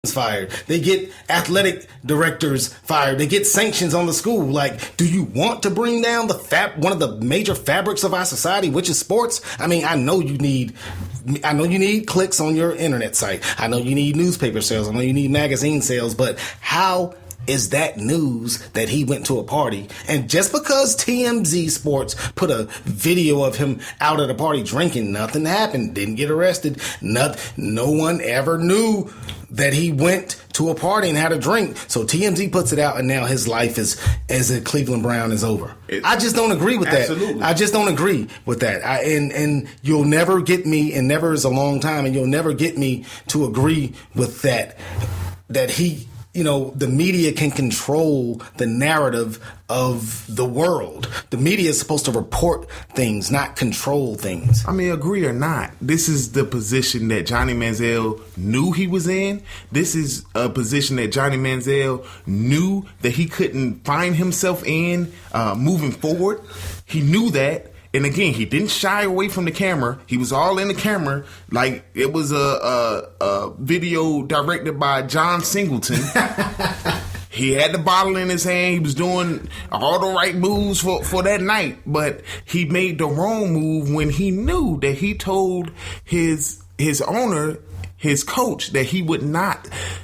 fired. They get athletic directors fired. They get sanctions on the school. Like, do you want to bring down one of the major fabrics of our society, which is sports? I mean, I know you need clicks on your internet site. I know you need newspaper sales. I know you need magazine sales. But how is that news that he went to a party? And just because TMZ Sports put a video of him out at a party drinking, nothing happened. Didn't get arrested. No one ever knew that he went to a party and had a drink. So TMZ puts it out, and now his life as a Cleveland Brown is over. I just don't agree with absolutely. that. I just don't agree with that. And you'll never get me, and never is a long time, and you'll never get me to agree with that he, the media can control the narrative of the world. The media is supposed to report things, not control things. I mean, agree or not, this is the position that Johnny Manziel knew he was in. This is a position that Johnny Manziel knew that he couldn't find himself in moving forward. He knew that. And again, he didn't shy away from the camera. He was all in the camera. Like it was a video directed by John Singleton. He had the bottle in his hand. He was doing all the right moves for that night. But he made the wrong move when he knew that he told his owner, his coach, that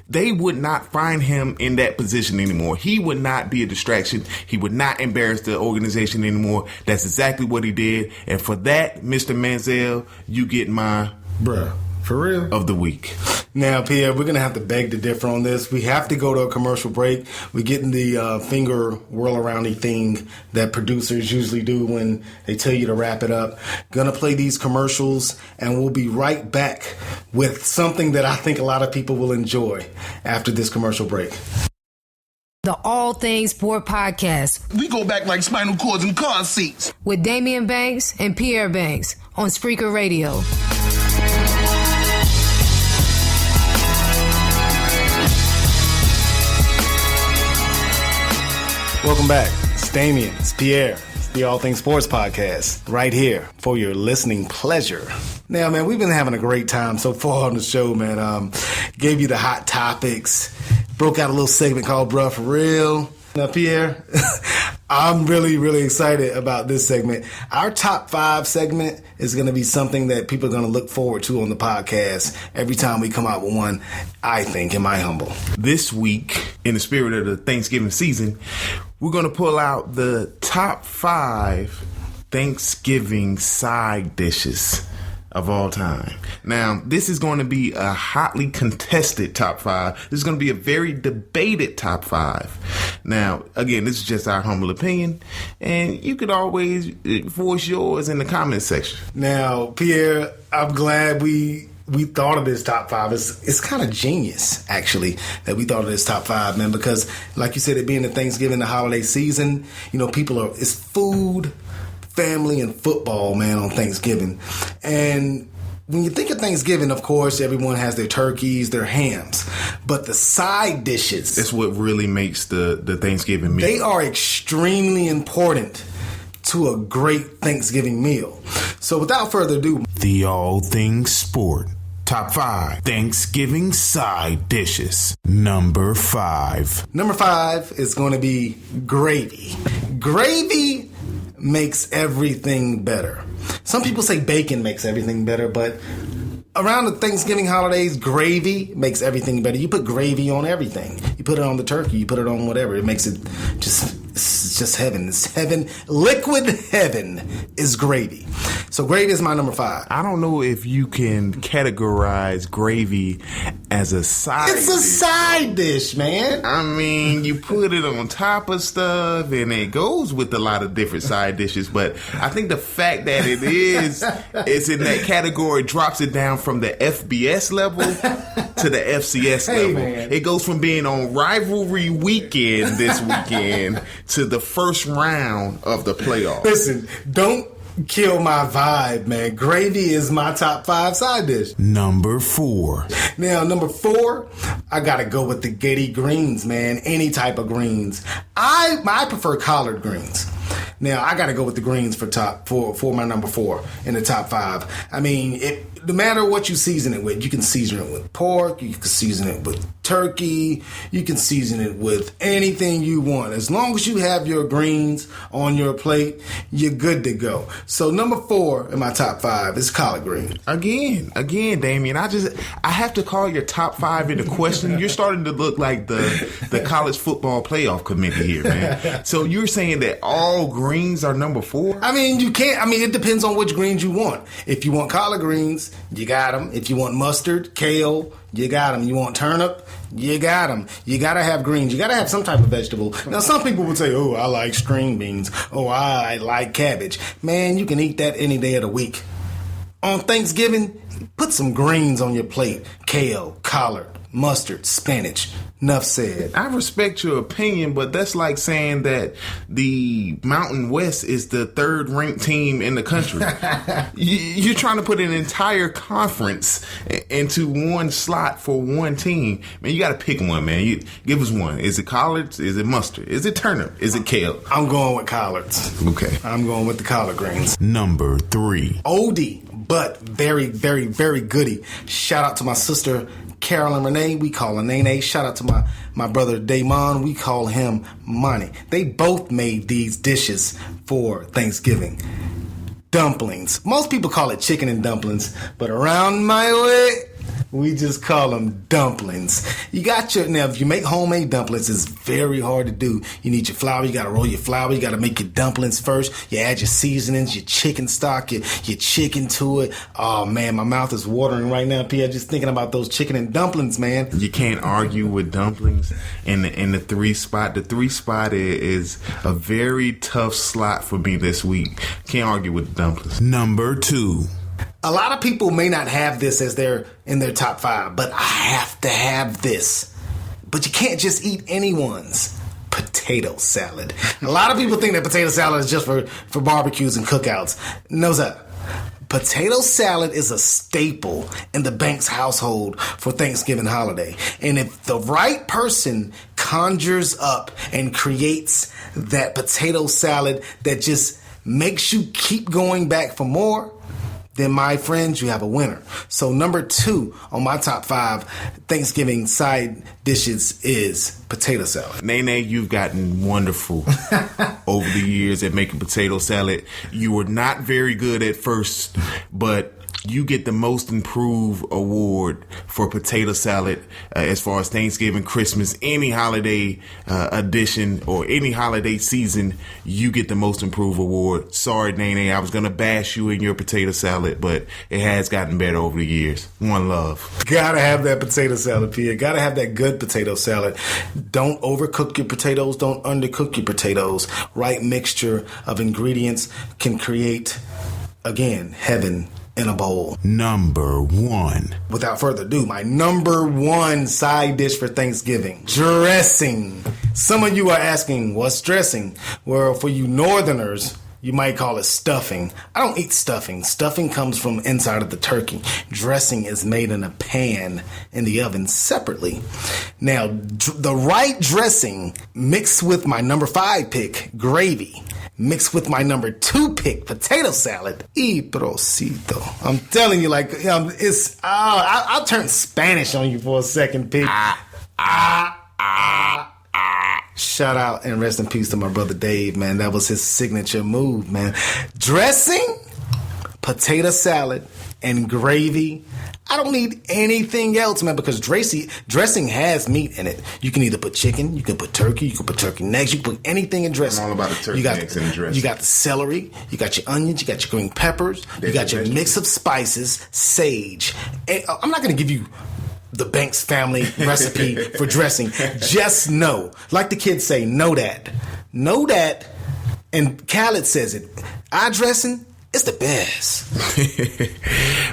they would not find him in that position anymore. He would not be a distraction. He would not embarrass the organization anymore. That's exactly what he did. And for that, Mr. Manziel, you get my bruh. For real? Of the week. Now, Pierre, we're going to have to beg to differ on this. We have to go to a commercial break. We're getting the finger whirl-aroundy thing that producers usually do when they tell you to wrap it up. Going to play these commercials, and we'll be right back with something that I think a lot of people will enjoy after this commercial break. The All Things Sport Podcast. We go back like spinal cords and car seats. With Daimeon Banks and Pierre Banks on Spreaker Radio. Welcome back. It's Daimeon. It's Pierre. It's the All Things Sports Podcast right here for your listening pleasure. Now, man, we've been having a great time so far on the show, man. Gave you the hot topics. Broke out a little segment called Bruh For Real. Now, Pierre, I'm really, really excited about this segment. Our top 5 segment is going to be something that people are going to look forward to on the podcast every time we come out with one, I think, in my humble. This week, in the spirit of the Thanksgiving season, we're going to pull out the top 5 Thanksgiving side dishes of all time. Now, this is going to be a hotly contested top 5. This is going to be a very debated top 5. Now, again, this is just our humble opinion, and you could always voice yours in the comment section. Now, Pierre, I'm glad we thought of this top 5. It's kind of genius, actually, that we thought of this top 5, man, because like you said, it being the Thanksgiving, the holiday season, it's food, family, and football, man, on Thanksgiving. And when you think of Thanksgiving, of course, everyone has their turkeys, their hams. But the side dishes... That's what really makes the Thanksgiving meal. They are extremely important to a great Thanksgiving meal. So without further ado... The All Things Sport Top 5 Thanksgiving Side Dishes. Number 5. Number 5 is going to be gravy. Gravy makes everything better. Some people say bacon makes everything better, but around the Thanksgiving holidays, gravy makes everything better. You put gravy on everything. You put it on the turkey. You put it on whatever. It makes it it's just heaven. It's heaven. Liquid heaven is gravy. So gravy is my number 5. I don't know if you can categorize gravy as a side dish. It's a side dish, man. I mean, you put it on top of stuff, and it goes with a lot of different side dishes. But I think the fact that it's in that category drops it down from the FBS level to the FCS level. Man. It goes from being on rivalry weekend this weekend to the first round of the playoffs. Listen, don't kill my vibe, man. Gravy is my top 5 side dish. Number 4. Now, number 4, I gotta go with the Getty greens, man. Any type of greens. I prefer collard greens. Now, I gotta go with the greens for my number 4 in the top 5. I mean, no matter what you season it with, you can season it with pork, you can season it with turkey. You can season it with anything you want. As long as you have your greens on your plate, you're good to go. So number 4 in my top 5 is collard greens. Again, Daimeon, I have to call your top 5 into question. You're starting to look like the college football playoff committee here, man. So you're saying that all greens are number 4? I mean, you can't. I mean, it depends on which greens you want. If you want collard greens, you got them. If you want mustard, kale, you got them. You want turnip, you got them. You got to have greens. You got to have some type of vegetable. Now, some people would say, oh, I like string beans. Oh, I like cabbage. Man, you can eat that any day of the week. On Thanksgiving, put some greens on your plate. Kale, collard, mustard, spinach. Enough said. I respect your opinion, but that's like saying that the Mountain West is the 3rd ranked team in the country. You're trying to put an entire conference into one slot for one team. Man, you got to pick one, man. Give us one. Is it collards? Is it mustard? Is it turnip? Is it kale? I'm going with collards. Okay. I'm going with the collard greens. Number 3. Oldie, but very, very, very goodie. Shout out to my sister, Carolyn Renee, we call her Nene. Shout out to my brother Daimeon, we call him Monty. They both made these dishes for Thanksgiving. Dumplings. Most people call it chicken and dumplings, but around my way, we just call them dumplings. Now, if you make homemade dumplings, it's very hard to do. You need your flour. You got to roll your flour. You got to make your dumplings first. You add your seasonings, your chicken stock, your chicken to it. Oh, man, my mouth is watering right now, Pierre, just thinking about those chicken and dumplings, man. You can't argue with dumplings in the 3 spot. The 3 spot is a very tough slot for me this week. Can't argue with the dumplings. Number 2. A lot of people may not have this as in their top 5, but I have to have this. But you can't just eat anyone's potato salad. A lot of people think that potato salad is just for barbecues and cookouts. No, sir. Potato salad is a staple in the Banks household for Thanksgiving holiday. And if the right person conjures up and creates that potato salad that just makes you keep going back for more, then my friends, you have a winner. So number 2 on my top 5 Thanksgiving side dishes is potato salad. Nene, you've gotten wonderful over the years at making potato salad. You were not very good at first, but you get the most improved award for potato salad as far as Thanksgiving, Christmas, any holiday edition or any holiday season. You get the most improved award. Sorry, Nene, I was going to bash you in your potato salad, but it has gotten better over the years. One love. Gotta have that potato salad, Pierre. Gotta have that good potato salad. Don't overcook your potatoes. Don't undercook your potatoes. Right mixture of ingredients can create, again, heaven in a bowl. Number 1. Without further ado, my number 1 side dish for Thanksgiving. Dressing. Some of you are asking, what's dressing? Well, for you northerners, you might call it stuffing. I don't eat stuffing. Stuffing comes from inside of the turkey. Dressing is made in a pan in the oven separately. Now, the right dressing mixed with my number 5 pick, gravy, mixed with my number 2 pick, potato salad. Y prosito. I'm telling you, like, I'll turn Spanish on you for a second, pig. Shout out and rest in peace to my brother Dave, man. That was his signature move, man. Dressing, potato salad, and gravy. I don't need anything else, man, because dressing has meat in it. You can either put chicken, you can put turkey, you can put turkey necks, you can put anything in dressing. I'm all about the turkey necks and dressing. You got the celery, you got your onions, you got your green peppers, you got your mix of spices, sage. And I'm not going to give you the Banks family recipe for dressing. Just know, like the kids say, know that. Know that, and Khaled says it, our dressing, it's the best.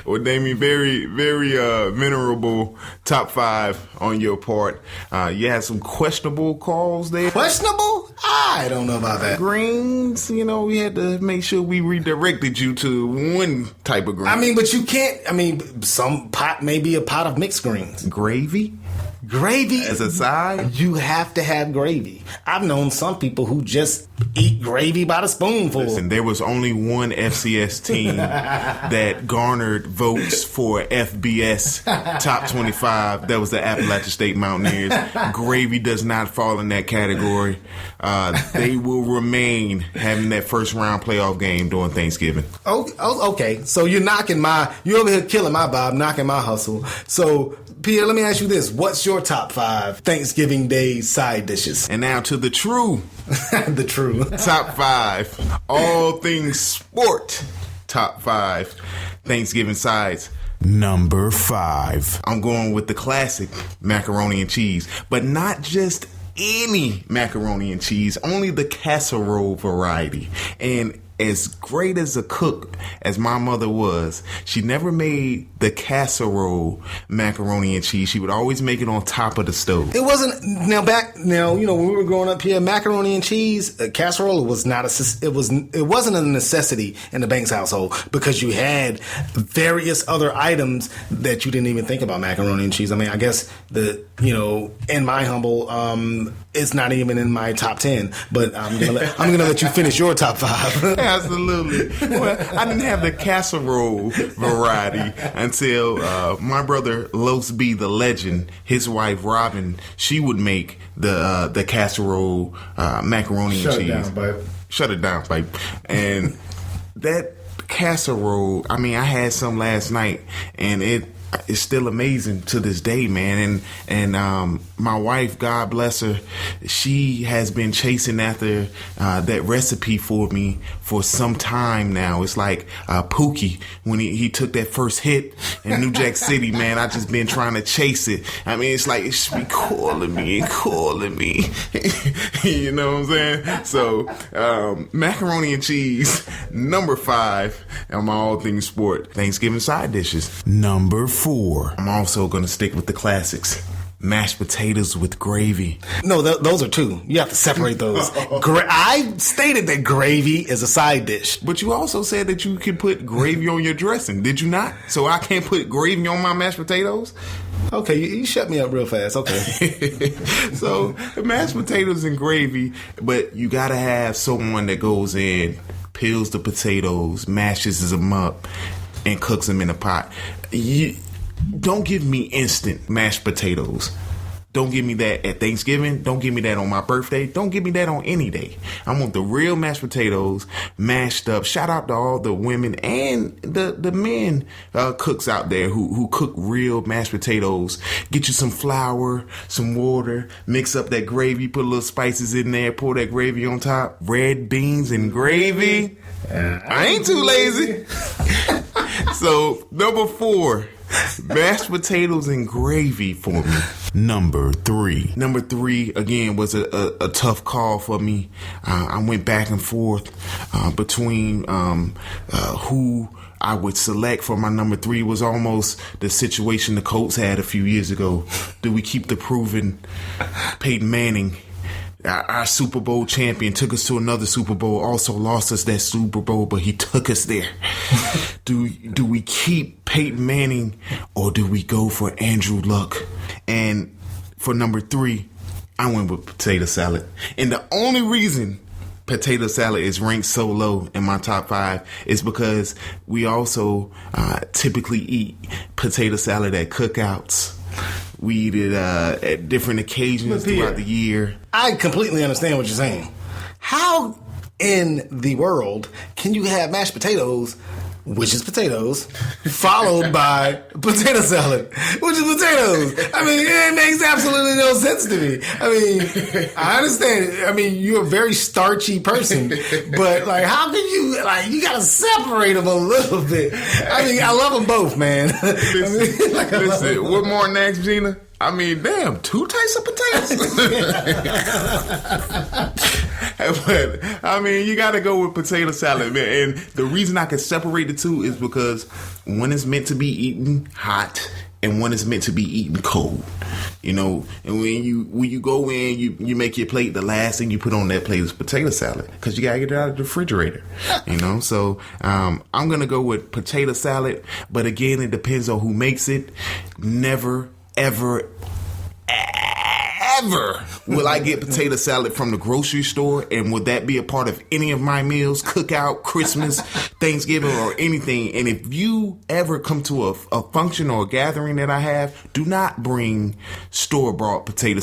Well, Daimeon, very, very memorable top 5 on your part. You had some questionable calls there. Questionable? I don't know about that. Greens, we had to make sure we redirected you to one type of green. But you can't, some pot may be a pot of mixed greens. Gravy? Gravy as a side? You have to have gravy. I've known some people who just eat gravy by the spoonful. Listen, there was only one FCS team that garnered votes for FBS top 25. That was the Appalachian State Mountaineers. Gravy does not fall in that category. They will remain having that first round playoff game during Thanksgiving. Okay. So you're over here killing my vibe, knocking my hustle. So, Pierre, let me ask you this. What's your top 5 Thanksgiving Day side dishes? And now to the true. The true. Top 5. All things sport. Top 5 Thanksgiving sides. Number 5. I'm going with the classic macaroni and cheese. But not just any macaroni and cheese. Only the casserole variety. And as great as a cook as my mother was, she never made the casserole macaroni and cheese. She would always make it on top of the stove. It wasn't when we were growing up here, macaroni and cheese casserole was not it wasn't a necessity in the Banks household because you had various other items that you didn't even think about macaroni and cheese. I mean, I guess in my humble, it's not even in my top 10. But I'm gonna let you finish your top 5. Absolutely. Well, I didn't have the casserole variety until my brother Los B, the legend, his wife Robin, she would make the casserole macaroni and cheese. Shut it down, babe. And that casserole, I mean, I had some last night, and it's still amazing to this day, man. And my wife, God bless her, she has been chasing after that recipe for me for some time now. It's like Pookie when he took that first hit in New Jack City, man. I just been trying to chase it. I mean, it's like it should be calling me. You know what I'm saying? So macaroni and cheese, number 5 on my all things sport Thanksgiving side dishes. Number 4. I'm also going to stick with the classics. Mashed potatoes with gravy. No, those are 2. You have to separate those. I stated that gravy is a side dish. But you also said that you could put gravy on your dressing. Did you not? So I can't put gravy on my mashed potatoes? Okay, you shut me up real fast. Okay. So mashed potatoes and gravy, but you got to have someone that goes in, peels the potatoes, mashes them up, and cooks them in a pot. Don't give me instant mashed potatoes. Don't give me that at Thanksgiving. Don't give me that on my birthday. Don't give me that on any day. I want the real mashed potatoes mashed up. Shout out to all the women and the men cooks out there who cook real mashed potatoes. Get you some flour, some water, mix up that gravy, put a little spices in there, pour that gravy on top. Red beans and gravy. I ain't too lazy. So, number 4. Mashed potatoes and gravy for me. Number 3. Number 3, again, was a tough call for me. I went back and forth between who I would select for my number 3. Was almost the situation the Colts had a few years ago. Do we keep the proven Peyton Manning? Our Super Bowl champion took us to another Super Bowl, also lost us that Super Bowl, but he took us there. Do we keep Peyton Manning or do we go for Andrew Luck? And for number 3, I went with potato salad. And the only reason potato salad is ranked so low in my top 5 is because we also typically eat potato salad at cookouts. We eat it at different occasions throughout the year. I completely understand what you're saying. How in the world can you have mashed potatoes, which is potatoes, followed by potato salad, which is potatoes? I mean, it makes absolutely no sense to me. I mean, I understand. I mean, you're a very starchy person, but like, how can you, you gotta separate them a little bit. I mean, I love them both, man. Listen, what more next, Gina? I mean, damn, 2 types of potatoes. But, I mean, you got to go with potato salad, man. And the reason I can separate the 2 is because one is meant to be eaten hot and one is meant to be eaten cold. You know, and when you go in, you make your plate, the last thing you put on that plate is potato salad because you got to get it out of the refrigerator. You know, so I'm going to go with potato salad. But again, it depends on who makes it. Never, ever, ever will I get potato salad from the grocery store, and would that be a part of any of my meals, cookout, Christmas, Thanksgiving, or anything. And if you ever come to a function or a gathering that I have, do not bring store-bought potato